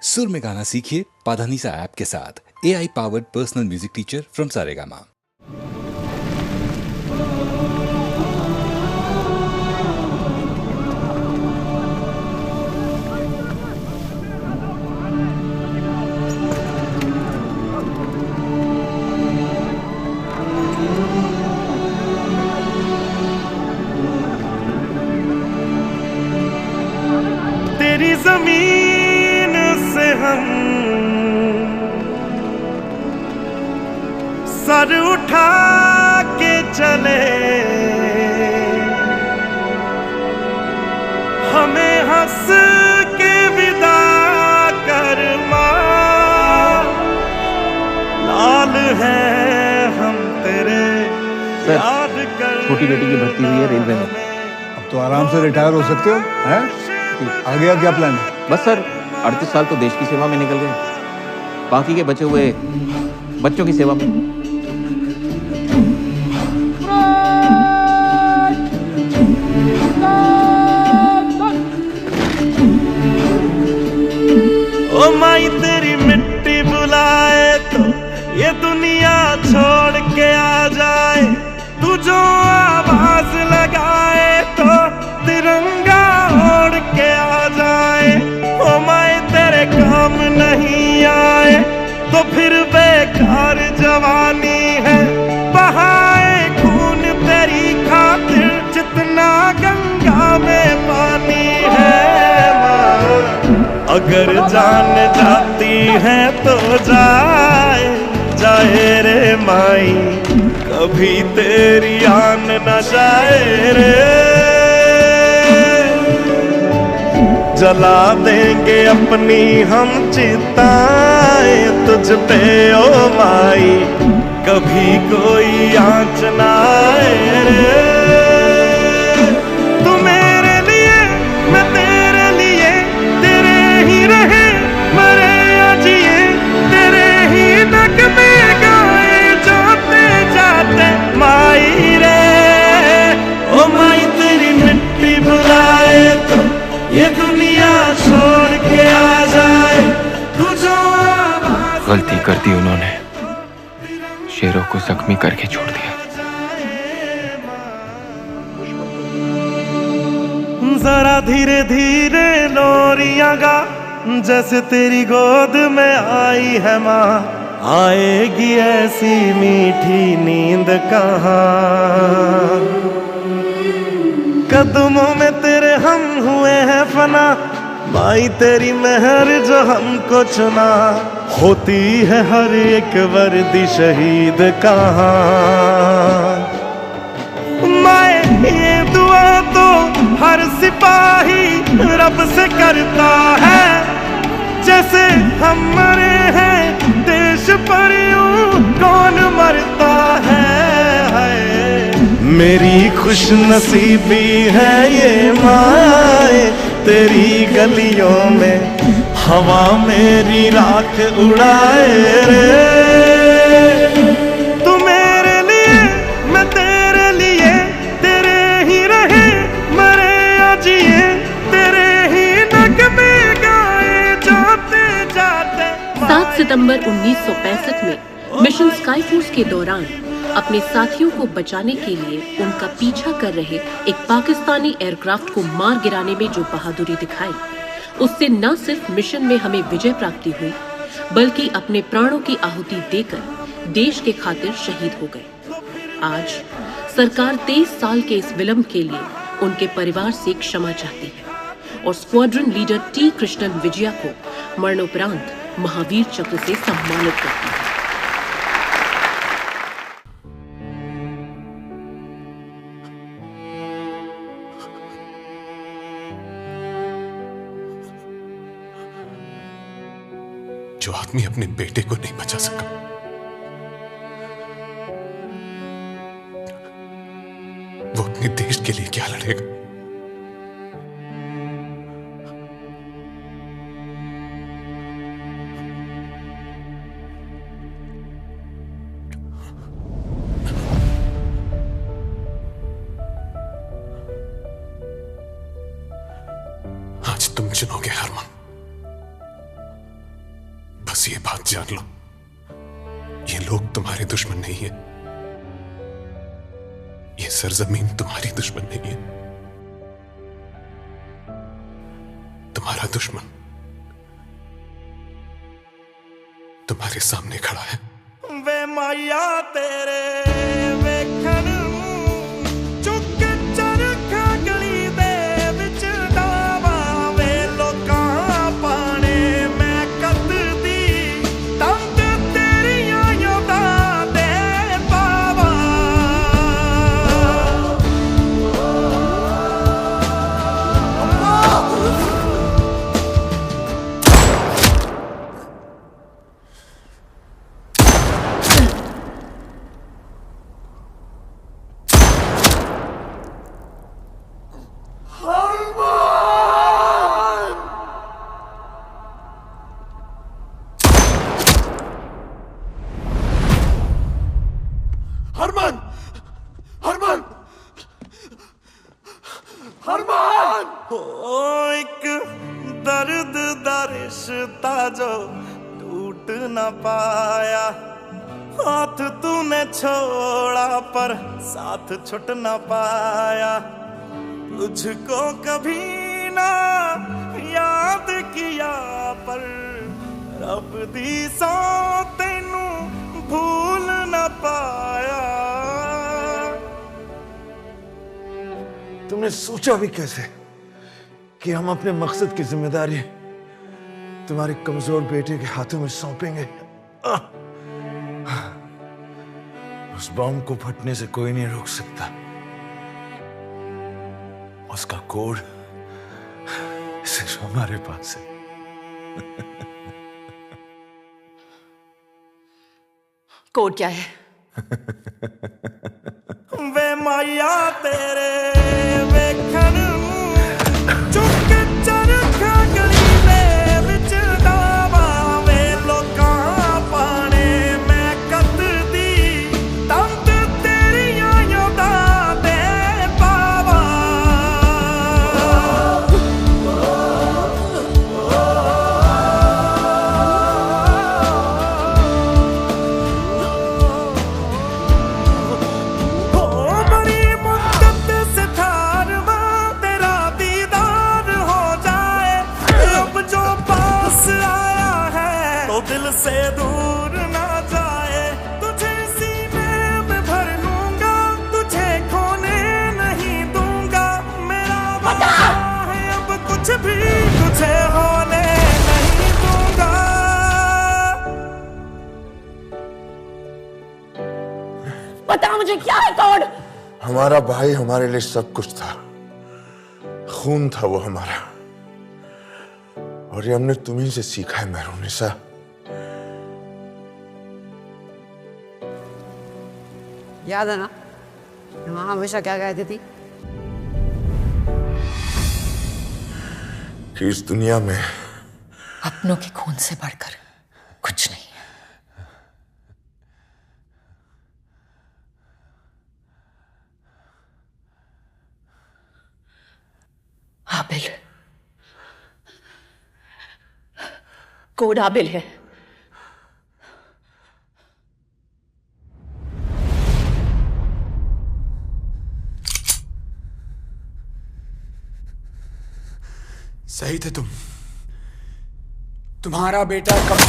सुर में गाना सीखिए पाधानीसा ऐप के साथ। AI powered personal music teacher from Saregama. तेरी जमीन से हम सर उठा के चले, हमें हंस के विदा कर मां, लाल है हम तेरे याद कर। छोटी बेटी की भर्ती हुई है रेलवे में। अब तो आराम से रिटायर हो सकते हो, हैं? आगे का क्या प्लान है? बस सर 38 साल तो देश की सेवा में निकल गए, बाकी के बचे हुए बच्चों की सेवा में। ओ माई तेरी मिट्टी बुलाए तो ये दुनिया छोड़ के आ जाए, तू जो आवाज लगाए तो तिरंगा ओढ़ के आ जाए। ओ माई तेरे काम नहीं आए तो फिर बेकार जवानी है, बहाए खून तेरी खातिर जितना गंगा में पानी है। माँ अगर जान जाती है तो जाए जाए रे माई, कभी तेरी आन न जाए रे। जला देंगे अपनी हम चिताएं तुझ पे ओ माई, कभी कोई आँच न आए रे। तू मेरे लिए मैं तेरे लिए, तेरे ही रहे मरे या जिए, तेरे ही नग में गाए जाते जाते माई रे। ओ माई तेरी मिट्टी बुलाए तो ये दुनिया छोड़ के आ जाए, तू जो गलती कर दी उन्होंने, शेरों को जख्मी करके छोड़ दिया। जरा धीरे धीरे लोरियां गा, जैसे तेरी गोद में आई है माँ, आएगी ऐसी मीठी नींद कहाँ। कदमों में तेरे हम हुए हैं फना, माई तेरी मेहर जो हमको चुना, होती है हर एक वर्दी शहीद कहाँ। माए ये दुआ तो हर सिपाही रब से करता है, जैसे हम मरे हैं देश पर यूं कौन मरता है। मेरी खुश नसीबी है ये माए, तेरी गलियों में हवा मेरी राख उड़ाए रे। तू मेरे लिए मैं तेरे लिए, तेरे ही रहे मरे या जिए, तेरे ही नग में गाए जाते जाते। 7 सितंबर 1965 में मिशन स्काईफोर्स के दौरान अपने साथियों को बचाने के लिए उनका पीछा कर रहे एक पाकिस्तानी एयरक्राफ्ट को मार गिराने में जो बहादुरी दिखाई, उससे न सिर्फ मिशन में हमें विजय प्राप्ति हुई, बल्कि अपने प्राणों की आहुति देकर देश के खातिर शहीद हो गए। आज सरकार 23 साल के इस विलंब के लिए उनके परिवार से क्षमा चाहती है और squadron leader T Krishnan Vijaya को मरणोपरांत महावीर चक्र से सम्मानित करती है। जो आदमी अपने बेटे को नहीं बचा सका, वो अपने देश के लिए क्या लड़ेगा? आज तुम चुनोगे हरमन, बस ये बात जान लो, ये लोग तुम्हारे दुश्मन नहीं है, ये सरजमीन तुम्हारी दुश्मन नहीं है। तुम्हारा दुश्मन तुम्हारे सामने खड़ा है। वे माया तेरे वेखण चुक चरखा गली दे विच डावा, वे लोकां पाने मैं कतदी तंग तेरियां यादां दे पावा। हरमान, हरमान, हरमान! ओ एक दर्द दा रिश्ता जो टूट न पाया, हाथ तूने छोड़ा पर साथ छुट न पाया। तुझको कभी ना याद किया पर रब दी सौ तेनू भूल न पाया। तुमने सोचा भी कैसे कि हम अपने मकसद की जिम्मेदारी तुम्हारे कमजोर बेटे के हाथों में सौंपेंगे? उस बॉम्ब को फटने से कोई नहीं रोक सकता, उसका कोड सिर्फ हमारे पास है। कोड क्या है? वे माया तेरे वेखण चुक चरखा गली दे विच डावा, वे लोकां पाने मैं कतदी तंग तेरियां यादां दे पावा। दिल से दूर ना जाए, तुझे सीने में भर लूंगा, तुझे खोने नहीं दूंगा। मेरा वादा है अब कुछ भी तुझे होने नहीं दूंगा। बता मुझे क्या है कोड? हमारा भाई हमारे लिए सब कुछ था, खून था वो हमारा, और ये हमने तुम्हीं से सीखा है मेहरुनिसा। याद है ना माँ हमेशा क्या कहती थी? कि इस दुनिया में अपनों के खून से बढ़कर कुछ नहीं। आबिल, कोड आबिल है। सही थे तुम, तुम्हारा बेटा कब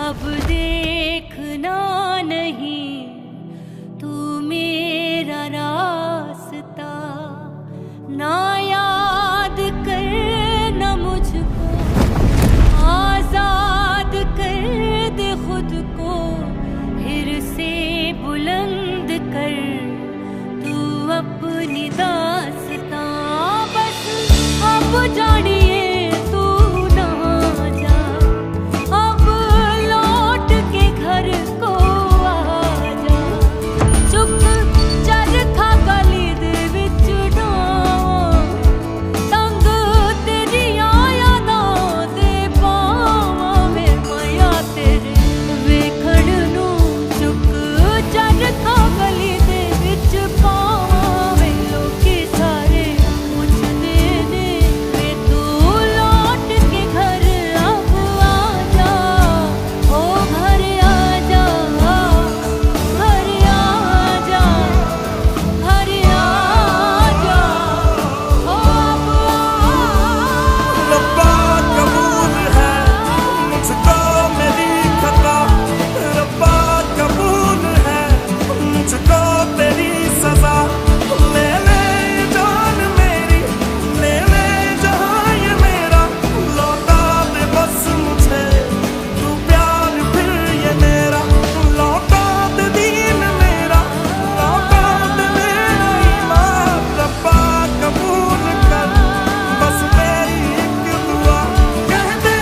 अब देखना नहीं तू मेरा रास्ता, ना याद करना मुझको, आजाद कर दे खुद को, फिर से बुलंद कर तू अपनी दास्तां। बस अब जानिए तू ना जा, अब लौट के घर को आ जा। चुप चरखा गली दे विच डावां, तंग तेरियां यादां दे पावां वे माया तेरे वेखण नूं। चुप चरखा गली दे विच पावां वे लोकी सारे पुछदे ने वे तू लौट के घर अब आ जा। ओ घर आ जा, घर आ जा, घर आ जा, ओ अब रब्बा कबूल है मुझको मेरी खता, रब्बा कबूल है मुझको तेरी सजा। ले ले जान मेरी, ले ले जहां ये मेरा, लौटा दे बस मुझे तू प्यार फिर ये मेरा। लौटा दे दीन मेरा, लौटा दे मेरा ईमान। रब्बा कबूल कर बस मेरी एक दुआ, कह दे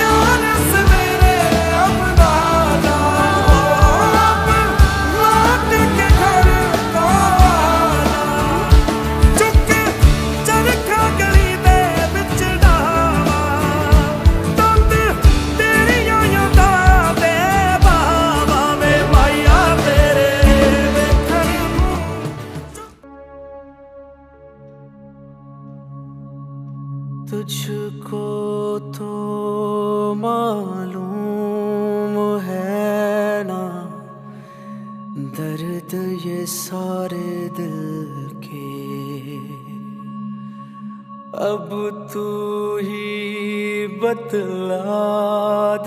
यार से मेरे अब ना जा। अब लौट के घर को आ जा। चुक चरखा गली दे विच डावां, तंग तेरियां यादां दे पावां वे माया तेरे वेखण तुझको तो मालूम है ना दर्द ये सारे दिल के। अब तू ही बतला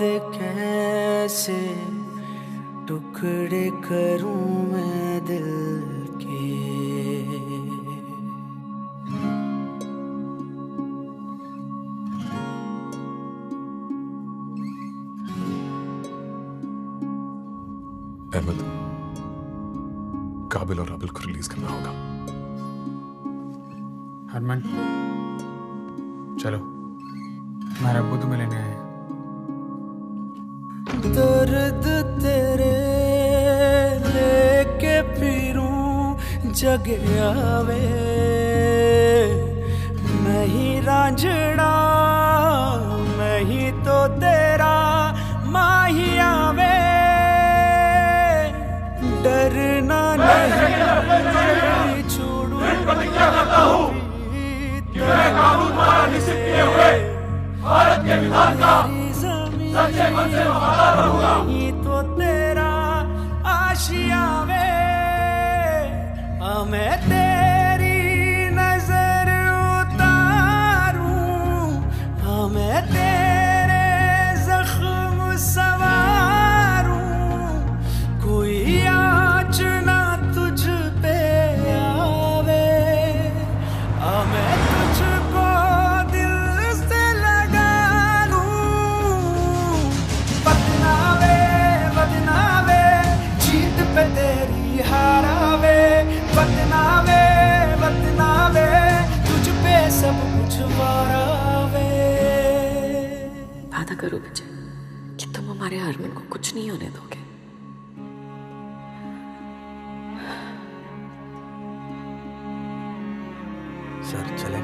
दे कैसे टुकड़े करूं मैं दिल के। अहमद, काबिल और आबिल को रिलीज करना होगा। हरमन चलो, हमारा अब्बू तुम्हें लेने आए हैं। दर्द तेरे लेके फिरूं जग आवे, मैं ही रांझना मैं ही तो तेरा माही आवे। डरना नहीं छोड़ू भारत के विधान का सच्चे मन से वफादार रहूंगा। तो तेरा आशिया वे, मैं तेरी नजर उतारूं, मैं तेरे जख्म सवारूं। कोई आँच ना तुझ पे आवे, मैं तुझको दिल से लगा लूं। बदनावे बदनावे जीत पे तेरी हारावे, बदनावे बदनावे तुझ पे सब कुछ वारावे। वादा करो मुझे कि तुम हमारे हरमन को कुछ नहीं होने दोगे। सर चले।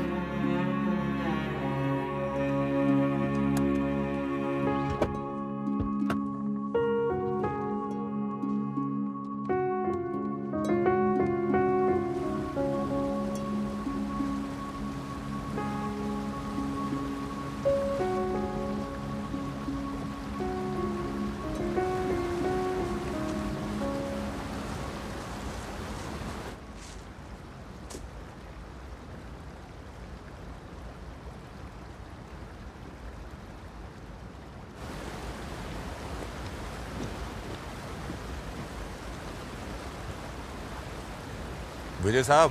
विजय साहब,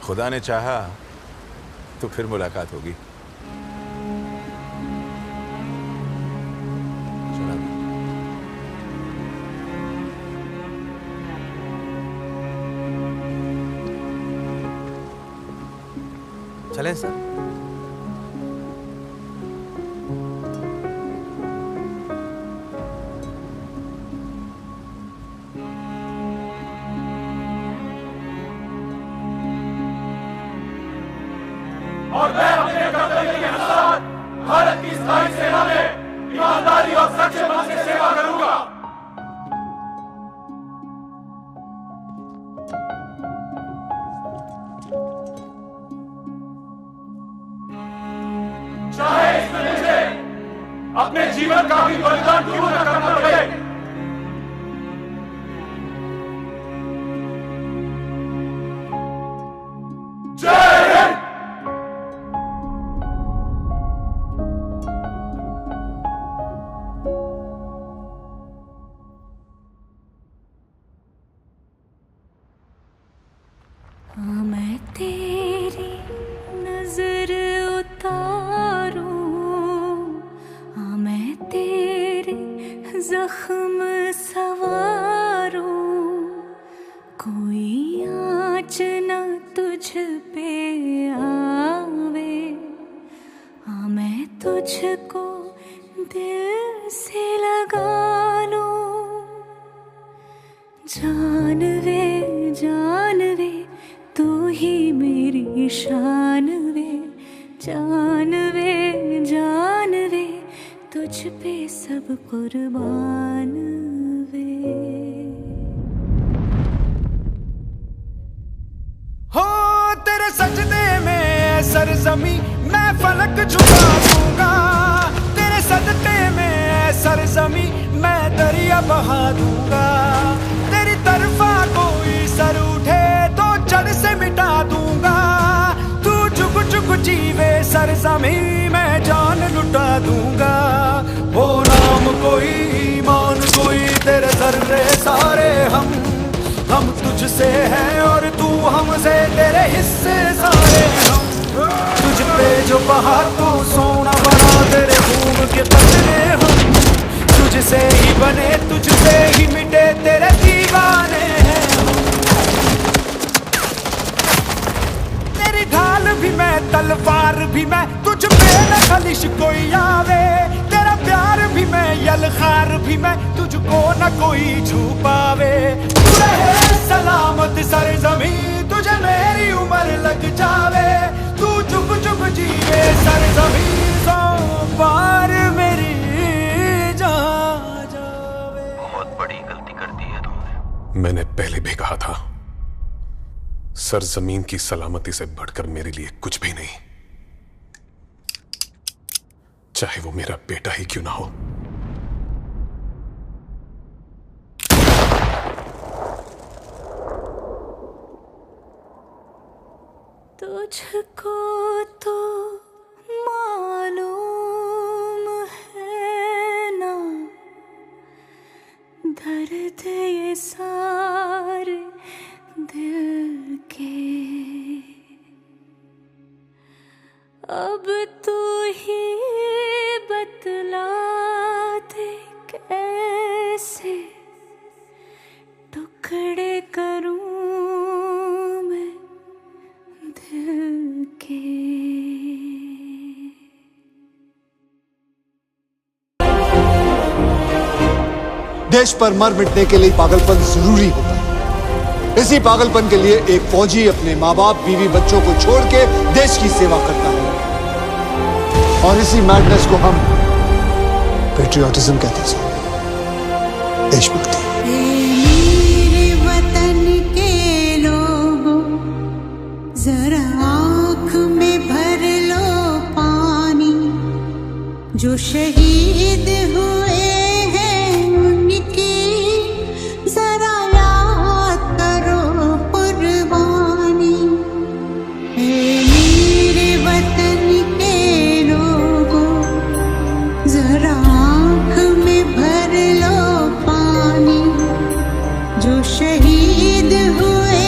खुदा ने चाहा तो फिर मुलाकात होगी। चलें सर? और मैं अपने कर्तव्य के अनुसार भारत की स्थायी सेना में ईमानदारी और सच्चे मन से सेवा करूंगा। चाहे इसमें मुझे अपने जीवन का भी बलिदान क्यों न करना पड़े। जय हिंद। मैं तेरी नजर उतारूं, मैं तेरे जख्म सवारूं, कोई आँच न तुझ पे आवे, मैं तुझको दिल से लगा लूं। जानवे जानवे तू ही मेरी शान वे, जानवे जानवे तुझ पे सब कुर्बान वे। हो तेरे सजदे में सरजमी मैं फलक झुका दूंगा, तेरे सदके में सरजमी मैं दरिया बहा दूंगा। तेरी तरफा कोई सर उठे तो जड़ से मिटा दूंगा, तू चुक चुक जीवे सरजमी मैं जान लुटा दूंगा। हो नाम कोई ईमान कोई तेरे जर्रे सारे हम तुझसे हैं और तू हमसे, तेरे हिस्से सारे हम। तुझ पे जो बहा तो सोना बना, तेरे खून के कतरे हम। तुझसे ही बने तुझसे ही मिटे तेरे दीवाने हैं हम। तेरी ढाल भी मैं तलवार भी मैं, तुझ पे न खलिश कोई आवे। तेरा प्यार भी मैं यलखार भी मैं, तुझको न कोई छुपावे। तू रहे सलामत सरजमी तुझे मेरी उम्र लग जावे, तू चुप चुप जीवे सरजमी सौ बार मेरी जा जावे। बहुत बड़ी गलती कर दी है तुमने। मैंने पहले भी कहा था, सरजमीन की सलामती से बढ़कर मेरे लिए कुछ भी नहीं, चाहे वो मेरा बेटा ही क्यों ना हो। तुझको तो मालूम है ना दर्द ये सारे दिल के, अब तू ही बतला दे कैसे टुकड़े करूं मैं दिल के। देश पर मर मिटने के लिए पागलपन जरूरी होता है। इसी पागलपन के लिए एक फौजी अपने माँ बाप बीवी बच्चों को छोड़ के देश की सेवा करता है, और इसी मैडनेस को हम पेट्रियोटिज्म कहते हैं, देशभक्ति। मेरे वतन के लोगों जरा आँख में भर लो पानी, जो शहीद हुए हैं उनकी जरा याद करो कुर्बानी। मेरे वतन के लोगों जरा आँख में भर लो पानी, जो शहीद हुए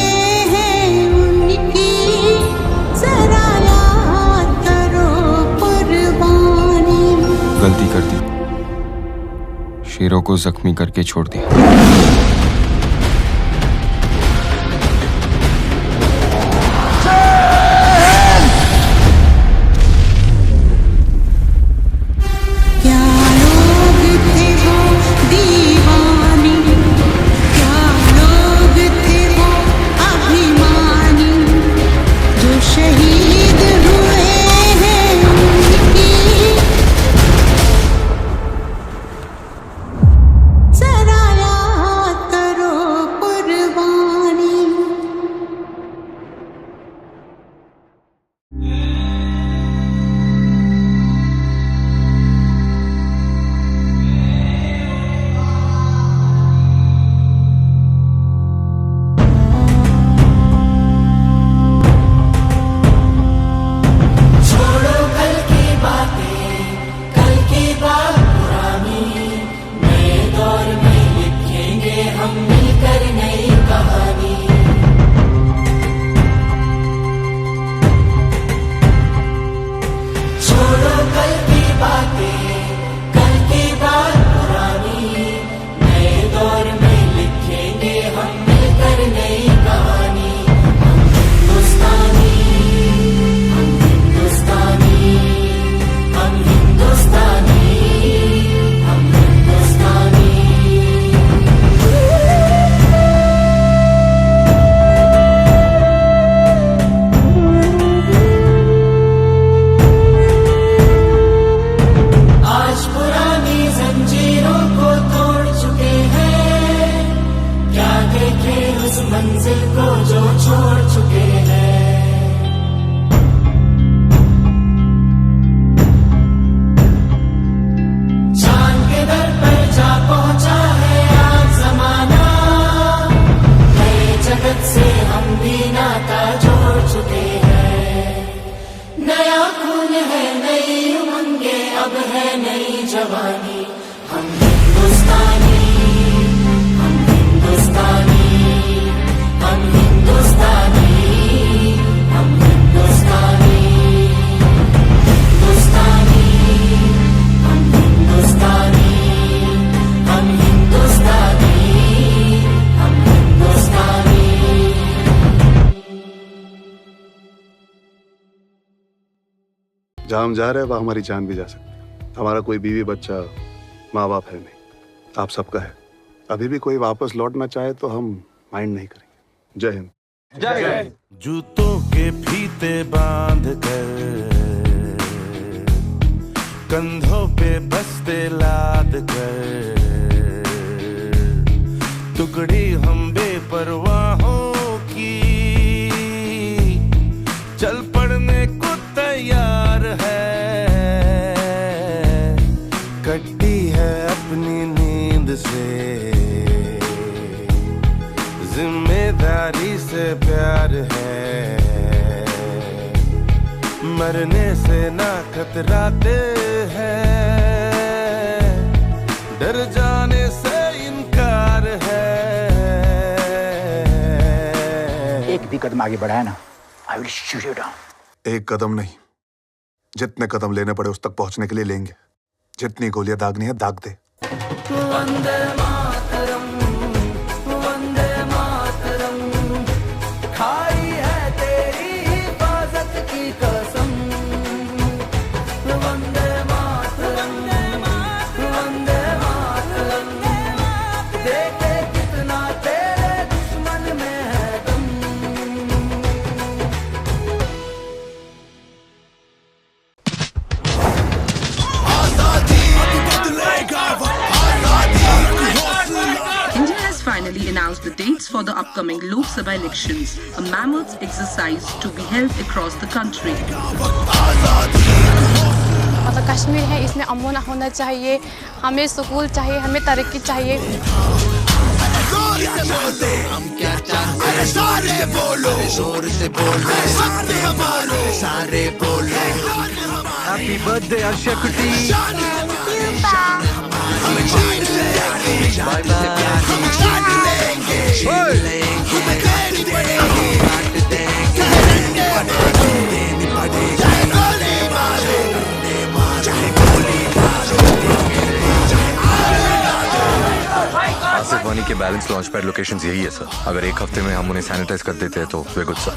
शेरों को जख्मी करके छोड़ दिया। क्या लोग थे वो दीवाने, क्या लोग थे वो अभिमानी, जो शहीद हुए हैं उनकी जरा याद करो कुर्बानी। छोड़ो कल की बातें, कल की बात पुरानी, नए दौर में लिखेंगे हम मिलकर नई कहानी। छोड़ो कल की बातें, कल की बात पुरानी, नए दौर में लिखेंगे हम मिलकर नई कहानी। हम हिंदुस्तानी, हम हिंदुस्तानी, हम हिंदुस्तानी, हम हिंदुस्तानी। आज पुरानी जंजीरों को तोड़ चुके हैं, क्या देखे उस मंजिल को जो छोड़ चुके हैं। चांद के दर पर जा पहुंचा है आज जमाना, नए जगत से हम भी नाता जोड़ चुके हैं। नया खून है, नई उमंगे, अब है नई जवानी। हम हिंदुस्तानी, हम हिंदुस्तानी, हम हिंदुस्तानी, हम हिंदुस्तानी, हिंदुस्तानी, हम हिंदुस्तानी, हम हिंदुस्तानी, हम हिंदुस्तानी। जहाँ हम जा रहे हैं वहाँ हमारी जान भी जा सकती है। हमारा कोई बीवी बच्चा माँ बाप है नहीं, आप सबका है। अभी भी कोई वापस लौटना चाहे तो हम माइंड नहीं करेंगे। जय हिंद। जय। जूतों के फीते बांध कर, कंधों पे बस्ते लाद कर, टुकड़ी हम बेपरवाहों की चल पड़ने को तैयार है। कट्टी है अपनी नींद से, जिम्मेदारी से प्यार है, मरने से ना खतराते हैं, डर जाने से इनकार है। एक भी कदम आगे बढ़ाया ना, I will shoot you down. एक कदम नहीं, जितने कदम लेने पड़े उस तक पहुंचने के लिए लेंगे। जितनी गोलियां दागनी है दाग दे। वंदे मातरम, वंदे मातरम, खाई है तेरी हिफाजत की कसम। वंदे मातरम, वंदे मातरम, देखे कितना तेरे दुश्मन में है दम। India has finally announced the dates for the upcoming Lok Sabha elections, a mammoth exercise to be held across the country. मतलब कश्मीर है, इसमें अमन होना चाहिए, हमें सुकून चाहिए, हमें तरक्की चाहिए। हम क्या चाहते हैं, सारे बोलो, जोर से बोलो, सारे बोलो। Happy birthday Arshkutty. Bye bye. के बैलेंस लॉन्च पैड लोकेशंस यही है सर। अगर एक हफ्ते में हम उन्हें सैनिटाइज कर देते हैं तो वे गुड सर।